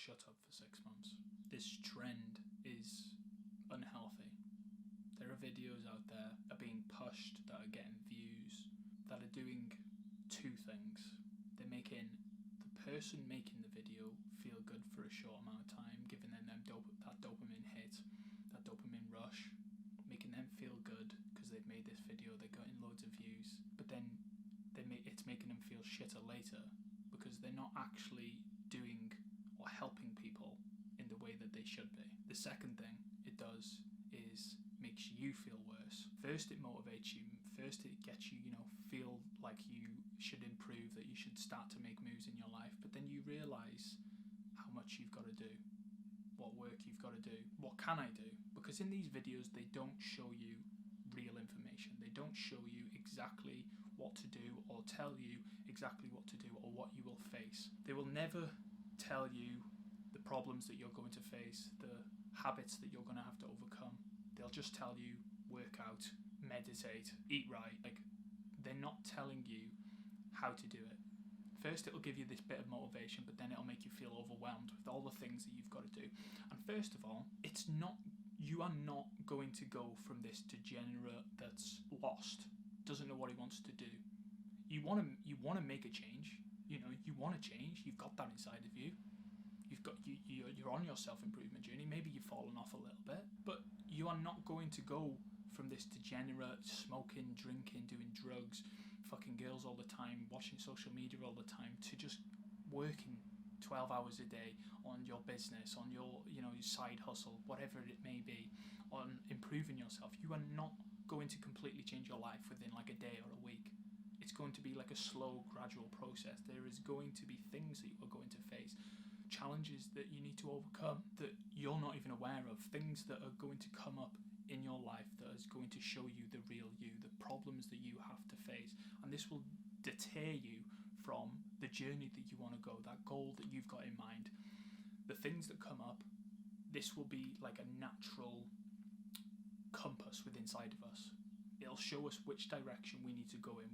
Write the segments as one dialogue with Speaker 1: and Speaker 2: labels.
Speaker 1: shut up for 6 months. This trend is unhealthy. There are videos out there that are being pushed, that are getting views, that are doing two things. They're making the person making the video feel good for a short amount of time, giving them that dopamine hit, that dopamine rush, making them feel good because they've made this video, they're getting loads of views, but then it's making them feel shitter later because they're not actually doing or helping people in the way that they should be. The second thing it does is makes you feel worse. First it motivates you, first it gets you, feel like you should improve, that you should start to make moves in your life, but then you realise how much you've got to do, what work you've got to do, what can I do? Because in these videos they don't show you real information. They don't show you exactly what to do or tell you exactly what to do or what you will face. They will never tell you the problems that you're going to face, the habits that you're going to have to overcome. They'll just tell you work out, meditate, eat right. Like, they're not telling you how to do it. First it'll give you this bit of motivation, but then it'll make you feel overwhelmed with all the things that you've got to do. And first of all, you are not going to go from this degenerate that's lost, doesn't know what he wants to do. You want to make a change. You want to change. You've got that inside of you. You're on your self-improvement journey. Maybe you've fallen off a little bit, but you are not going to go from this degenerate, smoking, drinking, doing drugs, fucking girls all the time, watching social media all the time, to just working 12 hours a day on your business, on your your side hustle, whatever it may be, on improving yourself. You are not going to completely change your life within like a day or a week. It's going to be like a slow, gradual process. There is going to be things that you are going to face, challenges that you need to overcome that you're not even aware of, things that are going to come up in your life that is going to show you the real you, the problems that you have to face, and this will deter you from the journey that you want to go, that goal that you've got in mind. The things that come up, this will be like a natural compass within inside of us. It'll show us which direction we need to go in,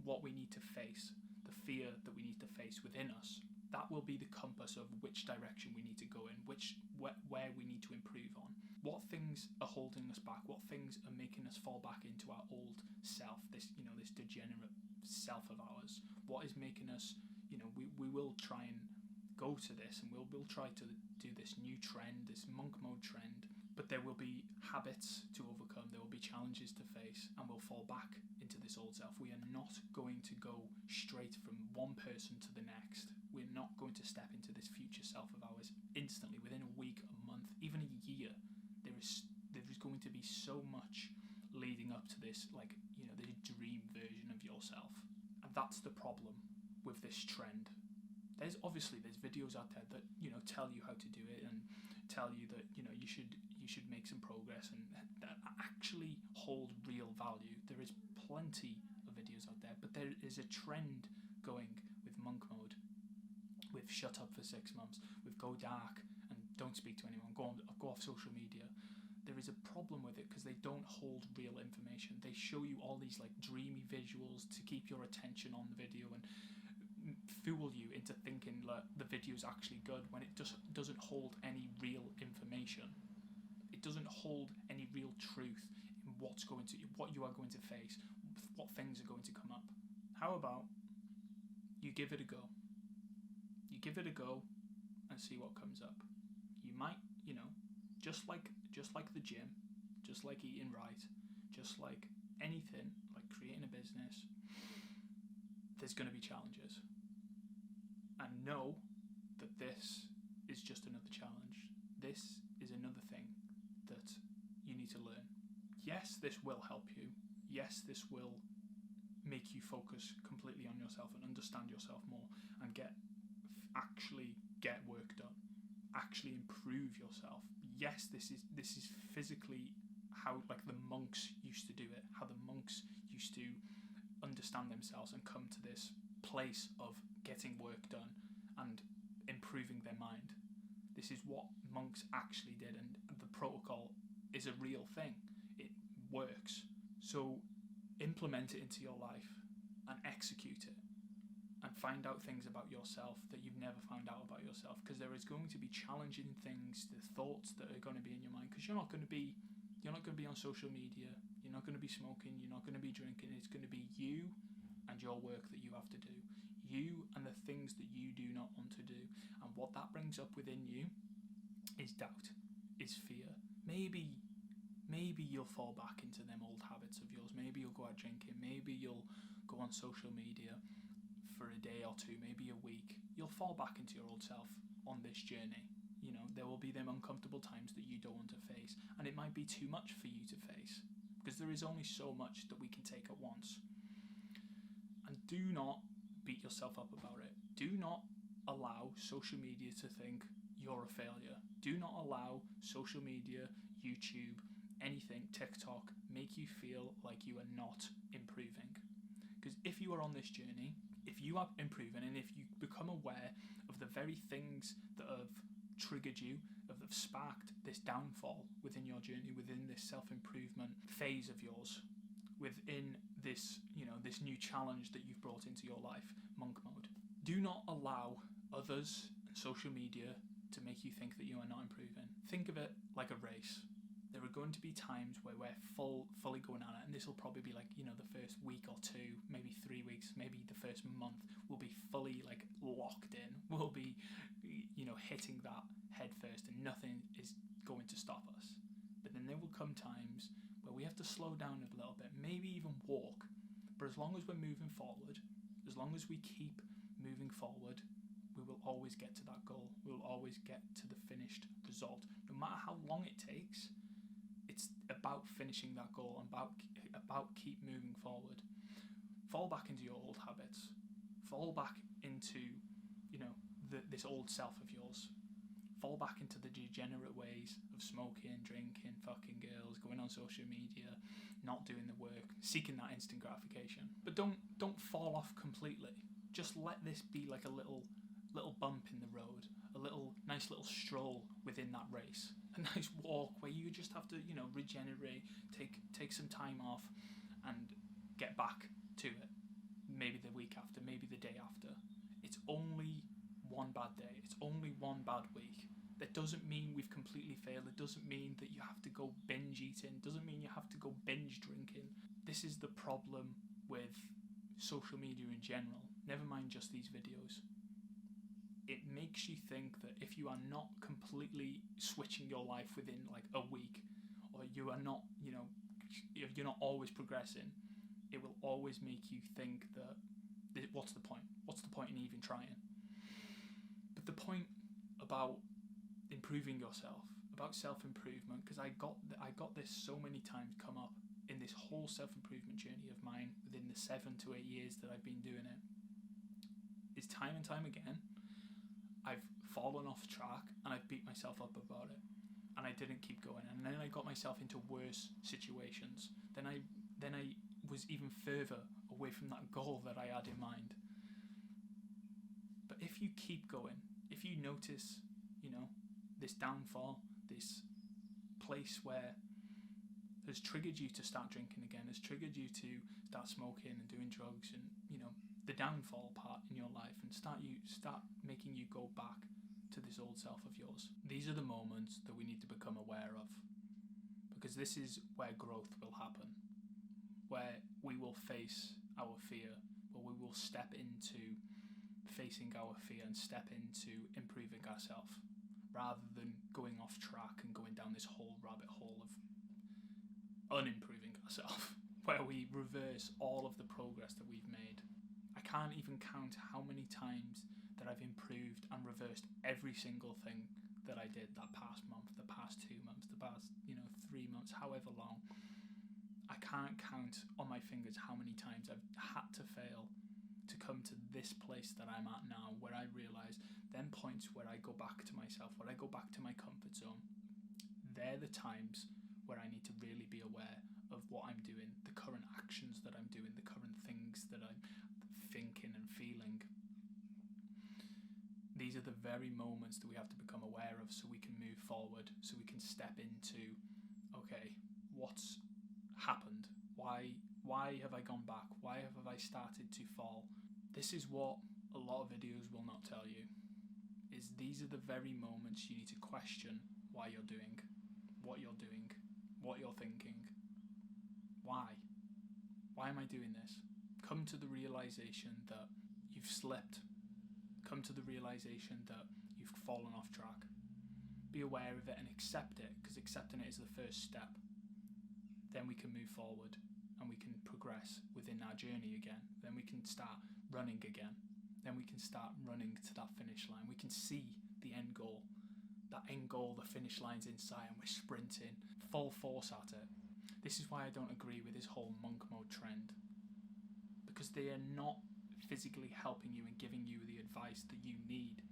Speaker 1: what we need to face, the fear that we need to face within us. That will be the compass of which direction we need to go in, where we need to improve on. What things are holding us back? What things are making us fall back into our old self, this degenerate self of ours? What is making us, we will try and go to this, and we'll try to do this new trend, this monk mode trend, but there will be habits to overcome, there will be challenges to face, and we'll fall back into this old self. We are not going to go straight from one person to the next. We're not going to step into this future self of ours instantly, within a week, a month, even a year. There is going to be so much leading up to this, the dream version of yourself. And that's the problem with this trend. There's videos out there that tell you how to do it and tell you that you should make some progress and that actually hold real value. There is plenty of videos out there, but there is a trend going with monk mode, with shut up for 6 months, with go dark and don't speak to anyone, go off social media. There is a problem with it because they don't hold real information. They show you all these dreamy visuals to keep your attention on the video and fool you into thinking that the video is actually good, when it just doesn't hold any real information. It doesn't hold any real truth in what you are going to face, what things are going to come up. How about you give it a go? You give it a go and see what comes up. You might, just like the gym, just like eating right, just like anything, like creating a business, there's going to be challenges. And know that this is just another challenge. This is another thing that you need to learn. Yes, this will help you. Yes, this will make you focus completely on yourself and understand yourself more and actually get work done, actually improve yourself. Yes, this is physically how the monks used to do it, how the monks used to understand themselves and come to this place of getting work done and improving their mind. This is what monks actually did, and the protocol is a real thing. It works. So implement it into your life and execute it, and find out things about yourself that you've never found out about yourself, because because there is going to be challenging things, the thoughts that are going to be in your mind, because you're not going to be on social media, you're not going to be smoking, you're not going to be drinking. It's going to be you and your work that you have to do, you and the things that you do not want to do. And what that brings up within you is doubt, is fear. Maybe you'll fall back into them old habits of yours. Maybe you'll go out drinking, maybe you'll go on social media for a day or two, maybe a week. You'll fall back into your old self on this journey. You know, there will be them uncomfortable times that you don't want to face, and it might be too much for you to face, because there is only so much that we can take at once. And do not beat yourself up about it. Do not allow social media to think you're a failure. Do not allow social media, YouTube, anything, TikTok, make you feel like you are not improving. Because if you are on this journey, if you are improving, and if you become aware of the very things that have triggered you, have sparked this downfall within your journey, within this self-improvement phase of yours, within this, this new challenge that you've brought into your life, monk mode, do not allow others and social media to make you think that you are not improving. Think of it like a race. There are going to be times where we're fully going at it, and this will probably be like, the first week or two, maybe 3 weeks, maybe the first month, we'll be fully like locked in. We'll be, hitting that head first, and nothing is going to stop us. But then there will come times where we have to slow down a little bit, maybe even walk. But as long as we're moving forward, as long as we keep moving forward, we will always get to that goal. We will always get to the finished result. No matter how long it takes, it's about finishing that goal, and about keep moving forward. Fall back into your old habits. Fall back into, this old self of yours. Fall back into the degenerate ways of smoking, drinking, fucking girls, going on social media, not doing the work, seeking that instant gratification. But don't fall off completely. Just let this be like a little bump in the road, a nice little stroll within that race, a nice walk where you just have to, regenerate, take some time off, and get back to it. Maybe the week after, maybe the day after. It's only one bad day. It's only one bad week. That doesn't mean we've completely failed. It doesn't mean that you have to go binge eating. It doesn't mean you have to go binge drinking. This is the problem with social media in general. Never mind just these videos. It makes you think that if you are not completely switching your life within like a week, or you are not, if you're not always progressing, it will always make you think that what's the point? What's the point in even trying? But the point about improving yourself, about self-improvement, because I got this so many times come up in this whole self-improvement journey of mine within the 7 to 8 years that I've been doing it, is time and time again I've fallen off track and I've beat myself up about it, and I didn't keep going, and then I got myself into worse situations. Then I was even further away from that goal that I had in mind. But if you keep going, if you notice, this downfall, this place where has triggered you to start drinking again, has triggered you to start smoking and doing drugs, and the downfall part in your life, and start making you go back to this old self of yours. These are the moments that we need to become aware of, because this is where growth will happen, where we will face our fear, where we will step into facing our fear and step into improving ourselves, rather than going off track and going down this whole rabbit hole of unimproving ourselves, where we reverse all of the progress that we've made. I can't even count how many times that I've improved and reversed every single thing that I did that past month, the past 2 months, the past 3 months, however long. I can't count on my fingers how many times I've had to fail to come to this place that I'm at now, where I realise them points where I go back to myself, where I go back to my comfort zone, they're the times where I need to really be aware of what I'm doing, the current actions that I'm doing, the current things that I'm thinking and feeling. These are the very moments that we have to become aware of, so we can move forward, so we can step into, okay, what's happened? Why have I gone back? Why have I started to fall? This is what a lot of videos will not tell you. is these are the very moments you need to question why you're doing what you're doing, what you're thinking. Why? Why am I doing this? Come to the realization that you've slipped. Come to the realization that you've fallen off track. Be aware of it and accept it, because accepting it is the first step. Then we can move forward and we can progress within our journey again. Then we can start running again. Then we can start running to that finish line. We can see the end goal. That end goal, the finish line's in sight, and we're sprinting full force at it. This is why I don't agree with this whole monk mode trend, because they are not physically helping you and giving you the advice that you need.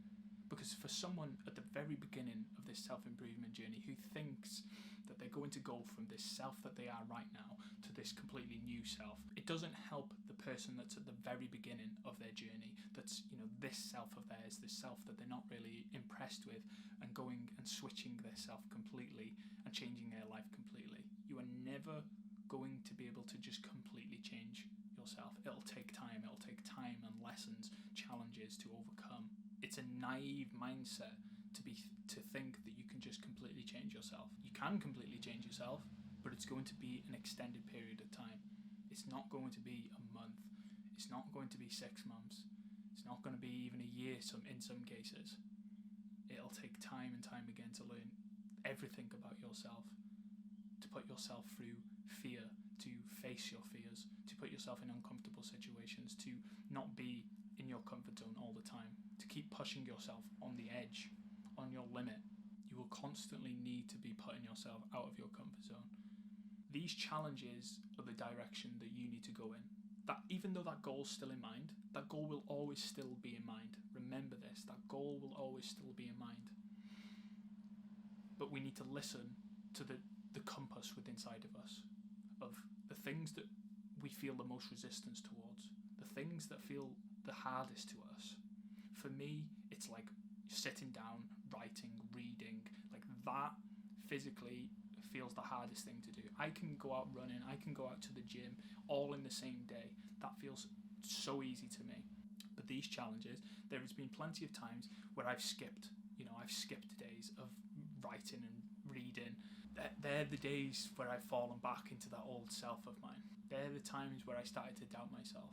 Speaker 1: Because for someone at the very beginning of this self-improvement journey who thinks that they're going to go from this self that they are right now to this completely new self, it doesn't help the person that's at the very beginning of their journey, that's, this self of theirs, this self that they're not really impressed with, and going and switching their self completely and changing their life completely. You are never going to be able to just completely change yourself. It'll take time and lessons, challenges to overcome. It's a naive mindset to think that you can just completely change yourself. You can completely change yourself, but it's going to be an extended period of time. It's not going to be a month. It's not going to be 6 months. It's not going to be even a year in some cases. It'll take time and time again to learn everything about yourself, to put yourself through fear, to face your fears, to put yourself in uncomfortable situations, to not be in your comfort zone all the time, to keep pushing yourself on the edge, on your limit. You will constantly need to be putting yourself out of your comfort zone. These challenges are the direction that you need to go in. That even though that goal's still in mind, that goal will always still be in mind. Remember this, that goal will always still be in mind. But we need to listen to the compass within inside of us, of the things that we feel the most resistance towards, the things that feel the hardest to us. For me, it's like sitting down, writing, reading, like that physically feels the hardest thing to do. I can go out running, I can go out to the gym, all in the same day. That feels so easy to me. But these challenges, there has been plenty of times where I've skipped days of writing and reading. They're the days where I've fallen back into that old self of mine. They're the times where I started to doubt myself.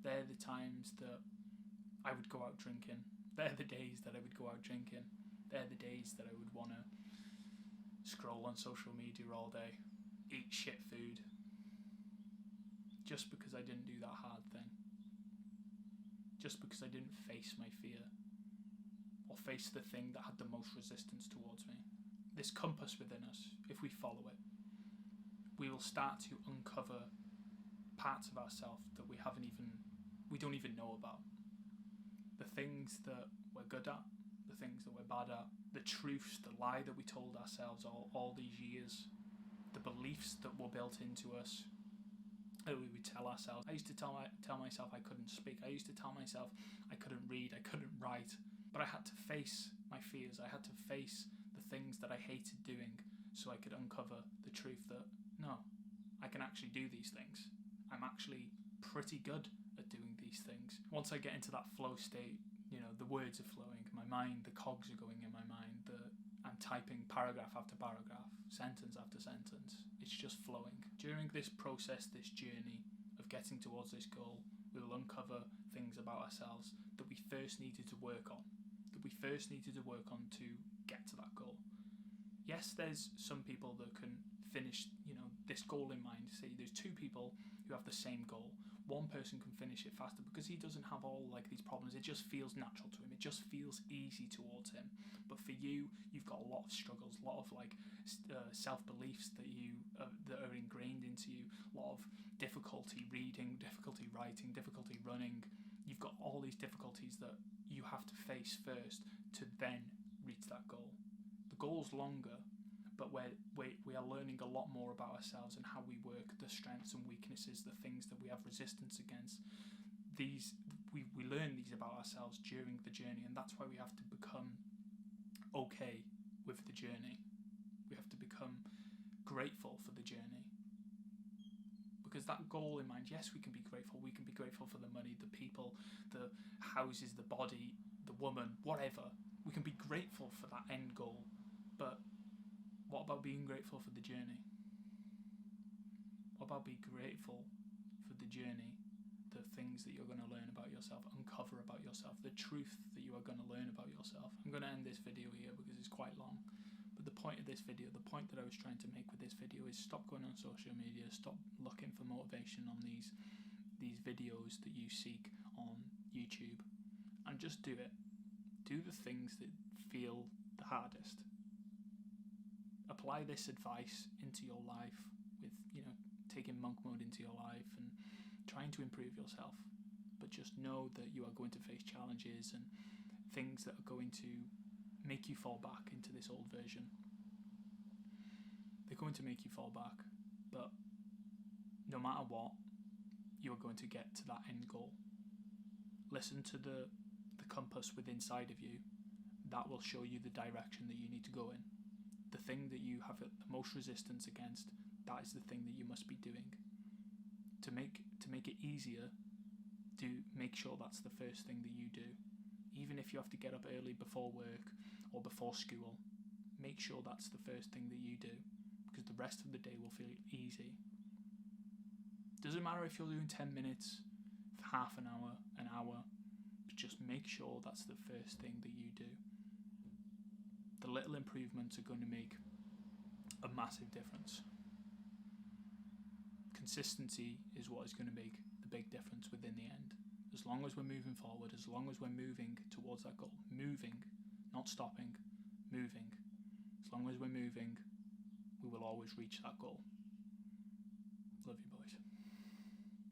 Speaker 1: They're the times that I would go out drinking. They're the days that I would go out drinking. They're the days that I would want to scroll on social media all day, eat shit food, just because I didn't do that hard thing. Just because I didn't face my fear, or face the thing that had the most resistance towards me. This compass within us, if we follow it, we will start to uncover parts of ourselves that we don't even know about. The things that we're good at, the things that we're bad at, the truths, the lie that we told ourselves all these years, the beliefs that were built into us, that we would tell ourselves. I used to tell myself I couldn't speak. I used to tell myself I couldn't read, I couldn't write. But I had to face my fears. I had to face the things that I hated doing so I could uncover the truth that, no, I can actually do these things. I'm actually pretty good at doing these things. Once I get into that flow state, the words are flowing. My mind, the cogs are going in my mind. I'm typing paragraph after paragraph, sentence after sentence. It's just flowing. During this process, this journey of getting towards this goal, we will uncover things about ourselves that we first needed to work on. To get to that goal. Yes, there's some people that can finish, this goal in mind. See, there's two people who have the same goal. One person can finish it faster because he doesn't have all these problems. It just feels natural to him. It just feels easy towards him. But for you, you've got a lot of struggles, a lot of self-beliefs that are ingrained into you, a lot of difficulty reading, difficulty writing, difficulty running. You've got all these difficulties that you have to face first to then reach that goal. The goal's longer, but we are learning a lot more about ourselves and how we work, the strengths and weaknesses, the things that we have resistance against. We learn these about ourselves during the journey, and that's why we have to become okay with the journey. We have to become grateful for the journey. Because that goal in mind, yes, we can be grateful. We can be grateful for the money, the people, the houses, the body, the woman, whatever. We can be grateful for that end goal, but what about being grateful for the journey? What about being grateful for the journey, the things that you're going to learn about yourself, uncover about yourself, the truth that you are going to learn about yourself? I'm going to end this video here because it's quite long. But the point of this video, the point that I was trying to make with this video is stop going on social media, stop looking for motivation on these videos that you seek on YouTube, and just do it. Do the things that feel the hardest. Apply this advice into your life with, taking monk mode into your life and trying to improve yourself. But just know that you are going to face challenges and things that are going to make you fall back into this old version. They're going to make you fall back, but no matter what, you are going to get to that end goal. Listen to the compass within inside of you. That will show you the direction that you need to go in. The thing that you have the most resistance against, that is the thing that you must be doing. To make it easier, make sure that's the first thing that you do. Even if you have to get up early before work or before school, make sure that's the first thing that you do, because the rest of the day will feel easy. Doesn't matter if you're doing 10 minutes, half an hour, but just make sure that's the first thing that you do. The little improvements are going to make a massive difference. Consistency is what is going to make the big difference within the end. As long as we're moving forward, as long as we're moving towards that goal, moving, not stopping, moving. As long as we're moving, we will always reach that goal.